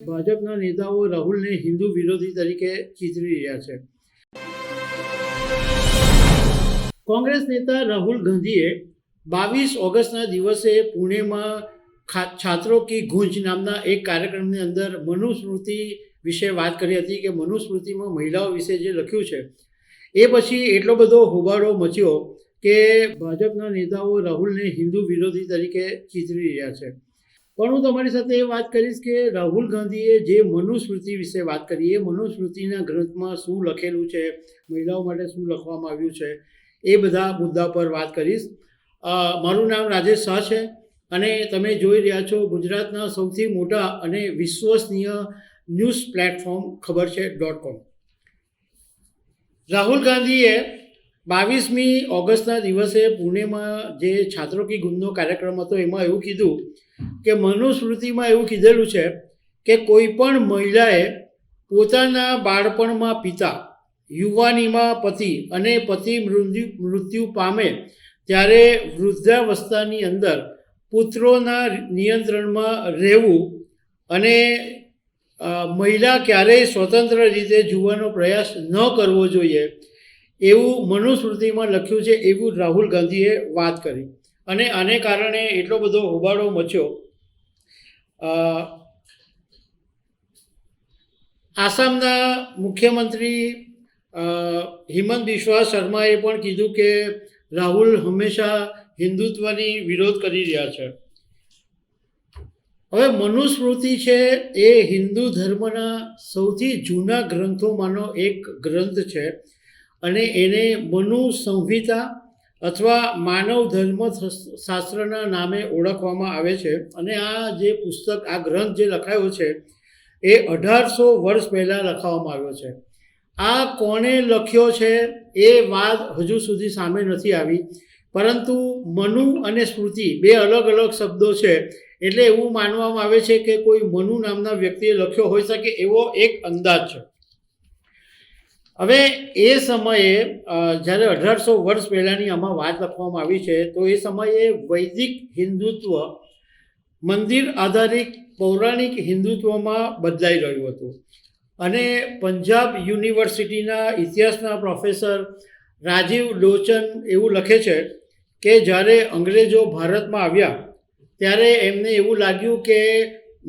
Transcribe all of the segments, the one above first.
ભાજપના નેતાઓ રાહુલને હિન્દુ વિરોધી તરીકે ચીતરી રહ્યા છે. કોંગ્રેસ નેતા રાહુલ ગાંધીએ 22 ઓગસ્ટના દિવસે પુણેમાં છાત્રો કી ગૂંજ નામના એક કાર્યક્રમની અંદર મનુસ્મૃતિ વિશે વાત કરી હતી કે મનુસ્મૃતિમાં મહિલાઓ વિશે જે લખ્યું છે એ પછી એટલો બધો હોબાળો મચ્યો કે ભાજપના નેતાઓ રાહુલને હિન્દુ વિરોધી તરીકે ચીતરી રહ્યા છે. પણ હું તમારી સાથે એ વાત કરીશ કે રાહુલ ગાંધીએ જે મનુસ્મૃતિ વિશે વાત કરી એ મનુસ્મૃતિના ગ્રંથમાં શું લખેલું છે, મહિલાઓ માટે શું લખવામાં આવ્યું છે, એ બધા મુદ્દા પર વાત કરીશ. મારું નામ રાજેશ શાહ છે અને તમે જોઈ રહ્યા છો ગુજરાતના સૌથી મોટા અને વિશ્વસનીય ન્યૂઝ પ્લેટફોર્મ ખબર છે .com. રાહુલ ગાંધીએ 22મી ઓગસ્ટના દિવસે પુણેમાં જે છાત્રો કી ગુંજનો કાર્યક્રમ હતો એમાં એવું કીધું કે મનુસ્મૃતિમાં એવું કીધેલું છે કે કોઈ પણ મહિલાએ પોતાના બાળપણમાં પિતા, યુવાનીમાં પતિ અને પતિ મૃત્યુ પામે ત્યારે વૃદ્ધાવસ્થાની અંદર પુત્રોના નિયંત્રણમાં રહેવું અને મહિલા ક્યારેય સ્વતંત્ર રીતે જીવવાનો પ્રયાસ ન કરવો જોઈએ એવું મનુસ્મૃતિમાં લખ્યું છે એવું રાહુલ ગાંધીએ વાત કરી અને આને કારણે એટલો બધો હોબાળો મચ્યો. આસામના મુખ્યમંત્રી હિમંત બિસ્વા શર્માએ પણ કીધું કે રાહુલ હંમેશા હિન્દુત્વની વિરોધ કરી રહ્યા છે. હવે મનુસ્મૃતિ છે એ હિન્દુ ધર્મના સૌથી જૂના ગ્રંથોમાંનો એક ગ્રંથ છે અને એને મનુ સંહિતા અથવા માનવ ધર્મ શાસ્ત્રના નામે ઓળખવામાં આવે છે. અને આ જે પુસ્તક, આ ગ્રંથ જે લખાયો છે એ 1800 વર્ષ પહેલાં લખાવવામાં આવ્યો છે. આ કોણે લખ્યો છે એ વાત હજુ સુધી સામે નથી આવી, પરંતુ મનુ અને સ્મૃતિ બે અલગ અલગ શબ્દો છે એટલે એવું માનવામાં આવે છે કે કોઈ મનુ નામના વ્યક્તિએ લખ્યો હોઈ શકે એવો એક અંદાજ છે. હવે એ સમયે જ્યારે 1800 વર્ષ પહેલાંની આમાં વાત લખવામાં આવી છે તો એ સમયે વૈદિક હિન્દુત્વ મંદિર આધારિત પૌરાણિક હિન્દુત્વમાં બદલાઈ રહ્યું હતું અને પંજાબ યુનિવર્સિટીના ઇતિહાસના પ્રોફેસર રાજીવ લોચન એવું લખે છે કે જ્યારે અંગ્રેજો ભારતમાં આવ્યા ત્યારે એમને એવું લાગ્યું કે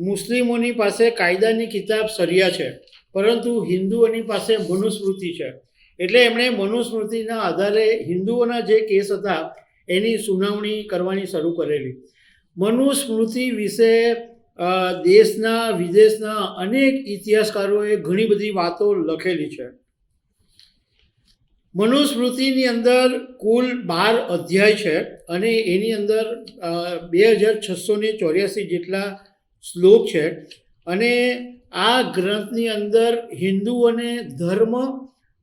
મુસ્લિમોની પાસે કાયદાની કિતાબ શરિયા છે પરંતુ હિન્દુઓની પાસે મનુસ્મૃતિ છે. એટલે એમણે મનુસ્મૃતિના આધારે હિન્દુઓના જે કેસ હતા એની સુનાવણી કરવાની શરૂ કરેલી. મનુસ્મૃતિ વિશે દેશના વિદેશના અનેક ઇતિહાસકારોએ ઘણી બધી વાતો લખેલી છે. મનુસ્મૃતિની અંદર કુલ 12 અધ્યાય છે અને એની અંદર 2684 જેટલા શ્લોક છે અને આ ગ્રંથની અંદર હિન્દુઓને ધર્મ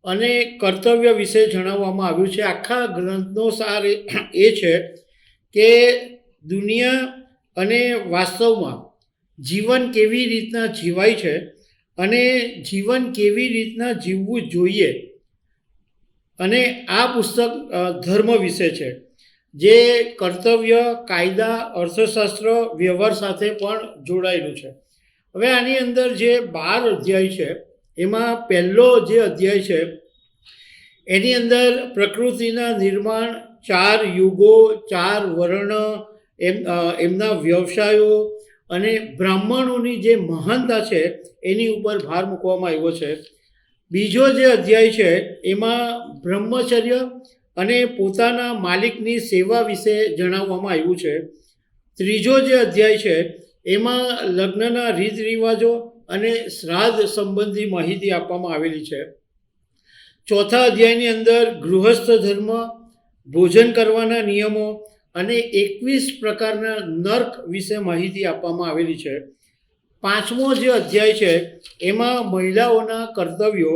અને કર્તવ્ય વિશે જણાવવામાં આવ્યું છે. આખા ગ્રંથનો સાર એ છે કે દુનિયા અને વાસ્તવમાં જીવન કેવી રીતના જીવાય છે અને જીવન કેવી રીતના જીવવું જોઈએ. અને આ પુસ્તક ધર્મ વિશે છે જે કર્તવ્ય, કાયદા, અર્થશાસ્ત્ર, વ્યવહાર સાથે પણ જોડાયેલું છે. હવે આની અંદર જે 12 અધ્યાય છે એમાં પહેલો જે અધ્યાય છે એની અંદર પ્રકૃતિના નિર્માણ, 4 યુગો, 4 વર્ણ, એમના વ્યવસાયો અને બ્રાહ્મણોની જે મહાનતા છે એની ઉપર ભાર મૂકવામાં આવ્યો છે. બીજો જે અધ્યાય છે એમાં બ્રહ્મચર્ય અને પોતાના માલિકની સેવા વિશે જણાવવામાં આવ્યું છે. ત્રીજો જે અધ્યાય છે એમાં લગ્નના રીત રિવાજો અને શ્રાદ્ધ સંબંધી માહિતી આપવામાં આવેલી છે. ચોથા અધ્યાયની અંદર ગૃહસ્થ ધર્મ, ભોજન કરવાના નિયમો અને 21 પ્રકારના નર્ક વિશે માહિતી આપવામાં આવેલી છે. પાંચમો જે અધ્યાય છે એમાં મહિલાઓના કર્તવ્યો,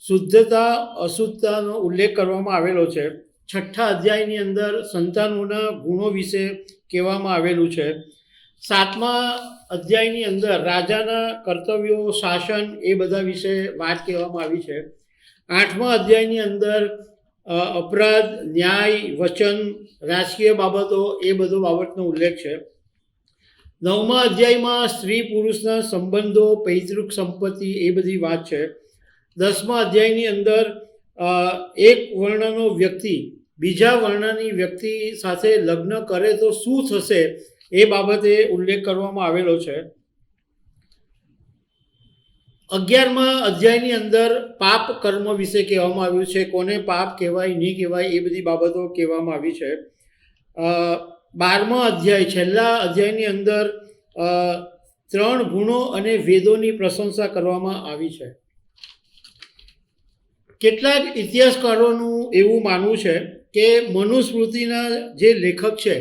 શુદ્ધતા, અશુદ્ધતાનો ઉલ્લેખ કરવામાં આવેલો છે. છઠ્ઠા અધ્યાયની અંદર સંતાનોના ગુણો વિશે કહેવામાં આવેલું છે. સાતમા અધ્યાયની અંદર રાજાના કર્તવ્યો, શાસન એ બધા વિશે વાત કહેવામાં આવી છે. આઠમા અધ્યાયની અંદર અપરાધ, ન્યાય, વચન, રાજકીય બાબતો એ બધો બાબતનો ઉલ્લેખ છે. 9મા અધ્યાયમાં સ્ત્રી પુરુષના સંબંધો, પૈતૃક સંપત્તિ એ બધી વાત છે. 10મા અધ્યાયની અંદર એક વર્ણનો વ્યક્તિ બીજા વર્ણની વ્યક્તિ સાથે લગ્ન કરે તો શું થશે એ બાબતે ઉલ્લેખ કરવામાં આવેલો છે. 11મા અધ્યાયની અંદર પાપ કર્મ વિશે કહેવામાં આવ્યું છે. કોને પાપ કહેવાય, નહીં કહેવાય એ બધી બાબતો કહેવામાં આવી છે. 12મા અધ્યાય, છેલ્લા અધ્યાયની અંદર 3 ગુણો અને વેદોની પ્રશંસા કરવામાં આવી છે. કેટલાક ઇતિહાસકારોનું એવું માનવું છે કે મનુસ્મૃતિના જે લેખક છે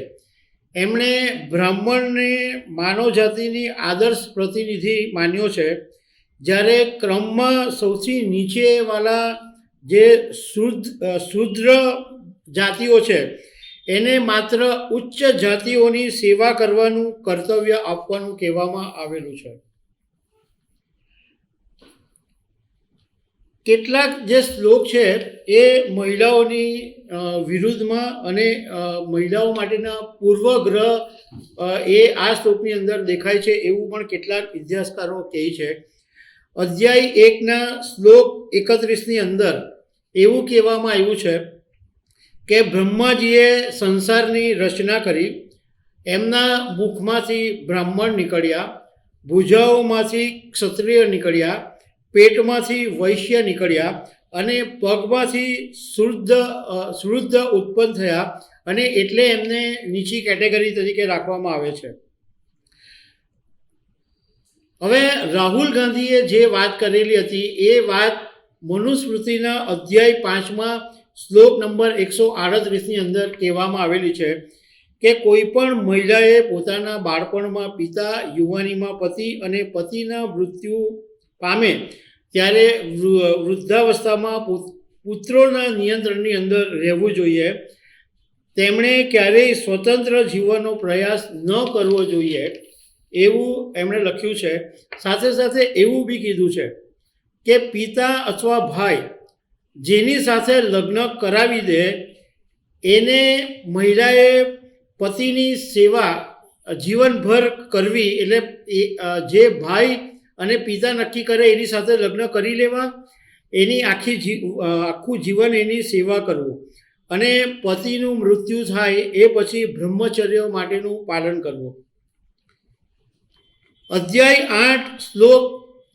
એમણે બ્રાહ્મણને માનવ જાતિની આદર્શ પ્રતિનિધિ માન્યો છે, જ્યારે ક્રમમાં સૌથી નીચેવાળા જે શુદ્ર જાતિઓ છે એને માત્ર ઉચ્ચ જાતિઓની સેવા કરવાનું કર્તવ્ય આપવાનું કહેવામાં આવેલું છે. કેટલાક જે શ્લોક છે એ મહિલાઓની વિરુદ્ધમાં અને મહિલાઓ માટેના પૂર્વગ્રહ એ આ શ્લોકની અંદર દેખાય છે એવું પણ કેટલાક ઇતિહાસકારો કહે છે. અધ્યાય 1ના શ્લોક 31ની અંદર એવું કહેવામાં આવ્યું છે કે બ્રહ્માજીએ સંસારની રચના કરી, એમના મુખમાંથી બ્રાહ્મણ નીકળ્યા, ભુજાઓમાંથી ક્ષત્રિય નીકળ્યા, પેટમાંથી વૈશ્ય નીકળ્યા અને પગમાંથી શુદ્ધ ઉત્પન્ન થયા, અને એટલે એમને નીચી કેટેગરી તરીકે રાખવામાં આવે છે. હવે રાહુલ ગાંધીએ જે વાત કરેલી હતી એ વાત મનુસ્મૃતિના અધ્યાય 5માં શ્લોક નંબર 138ની અંદર કહેવામાં આવેલી છે કે કોઈ પણ મહિલાએ પોતાના બાળપણમાં પિતા, યુવાનીમાં પતિ અને પતિના મૃત્યુ પામે ત્યારે વૃદ્ધાવસ્થામાં પુત્રોના નિયંત્રણની અંદર રહેવું જોઈએ. તેમણે ક્યારેય સ્વતંત્ર જીવનનો પ્રયાસ ન કરવો જોઈએ એવું એમણે લખ્યું છે. સાથે સાથે એવું બી કીધું છે કે પિતા અથવા ભાઈ જેની સાથે લગ્ન કરાવી દે એને મહિલાએ પતિની સેવા જીવનભર કરવી, એટલે જે ભાઈ અને પિતા નક્કી કરે એની સાથે લગ્ન કરી લેવા, એની આખું જીવન એની સેવા કરવું, અને પતિનું મૃત્યુ થાય એ પછી બ્રહ્મચર્ય માટેનું પાલન કરવું. અધ્યાય 8 શ્લોક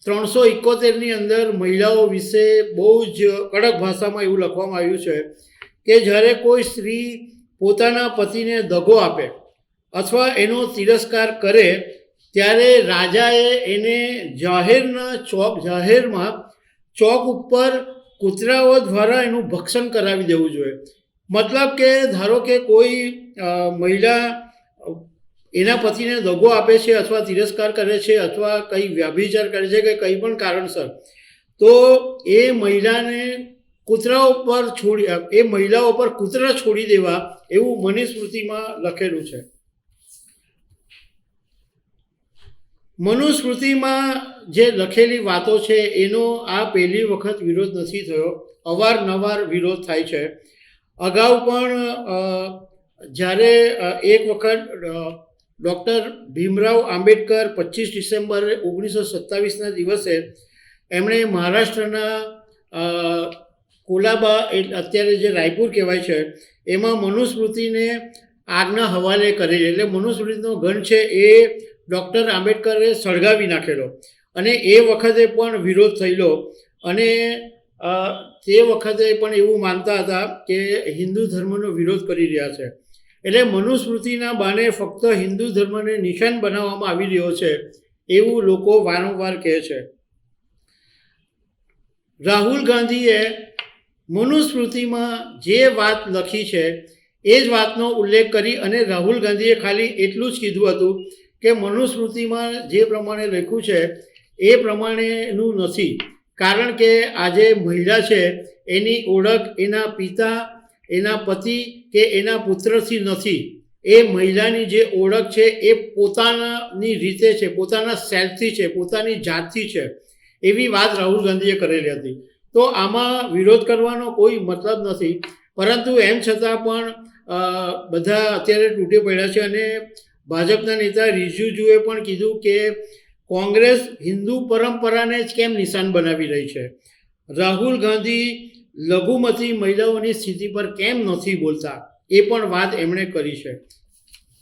371ની અંદર મહિલાઓ વિશે બહુ જ કડક ભાષામાં એવું લખવામાં આવ્યું છે કે જ્યારે કોઈ સ્ત્રી પોતાના પતિને દગો આપે અથવા એનો તિરસ્કાર કરે ત્યારે રાજાએ એને જાહેરમાં ચોક ઉપર કૂતરાઓ દ્વારા એનું ભક્ષણ કરાવી દેવું જોઈએ. મતલબ કે ધારો કે કોઈ મહિલા એના પતિને દગો આપે છે અથવા તિરસ્કાર કરે છે અથવા કંઈ વ્યભિચાર કરે છે કે કંઈ પણ કારણસર, તો એ મહિલાને મહિલાઓ પર કૂતરા છોડી દેવા એવું મનુસ્મૃતિમાં લખેલું છે. મનુસ્મૃતિમાં જે લખેલી વાતો છે એનો આ પહેલી વખત વિરોધ નથી થયો, અવારનવાર વિરોધ થાય છે. અગાઉ પણ જ્યારે એક વખત ડૉક્ટર ભીમરાવ આંબેડકર 25 ડિસેમ્બર 1927ના દિવસે એમણે મહારાષ્ટ્રના કોલાબા, અત્યારે જે રાયપુર કહેવાય છે, એમાં મનુસ્મૃતિને આગના હવાલે કરેલી, એટલે મનુસ્મૃતિનો ગણ છે એ ડૉક્ટર આંબેડકરે સળગાવી નાખેલો, અને એ વખતે પણ વિરોધ થયેલો. અને તે વખતે પણ એવું માનતા હતા કે હિન્દુ ધર્મનો વિરોધ કરી રહ્યા છે, એટલે મનુસ્મૃતિના બાને ફક્ત હિન્દુ ધર્મને નિશાન બનાવવામાં આવી રહ્યો છે એવું લોકો વારંવાર કહે છે. રાહુલ ગાંધીએ મનુસ્મૃતિમાં જે વાત લખી છે એ જ વાતનો ઉલ્લેખ કરી, અને રાહુલ ગાંધીએ ખાલી એટલું જ કીધું હતું કે મનુસ્મૃતિમાં જે પ્રમાણે લખ્યું છે એ પ્રમાણેનું નથી, કારણ કે આજે મહિલા છે એની ઓળખ એના પિતા, એના પતિ કે એના પુત્રથી નથી. એ મહિલાની જે ઓળખ છે એ પોતાની રીતે છે, પોતાના સેલ્ફથી છે, પોતાની જાતથી છે, એવી વાત રાહુલ ગાંધીએ કરેલી હતી. તો આમાં વિરોધ કરવાનો કોઈ મતલબ નથી, પરંતુ એમ છતાં પણ બધા અત્યારે તૂટી પડ્યા છે, અને ભાજપના નેતા રિજિજુએ પણ કીધું કે કોંગ્રેસ હિન્દુ પરંપરાને જ કેમ નિશાન બનાવી રહી છે. રાહુલ ગાંધી લઘુમતી મહિલાઓની સ્થિતિ પર કેમ નથી બોલતા, એ પણ વાત એમણે કરી છે.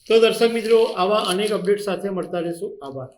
તો દર્શક મિત્રો, આવા અનેક અપડેટ સાથે મળતા રહીશું. આભાર.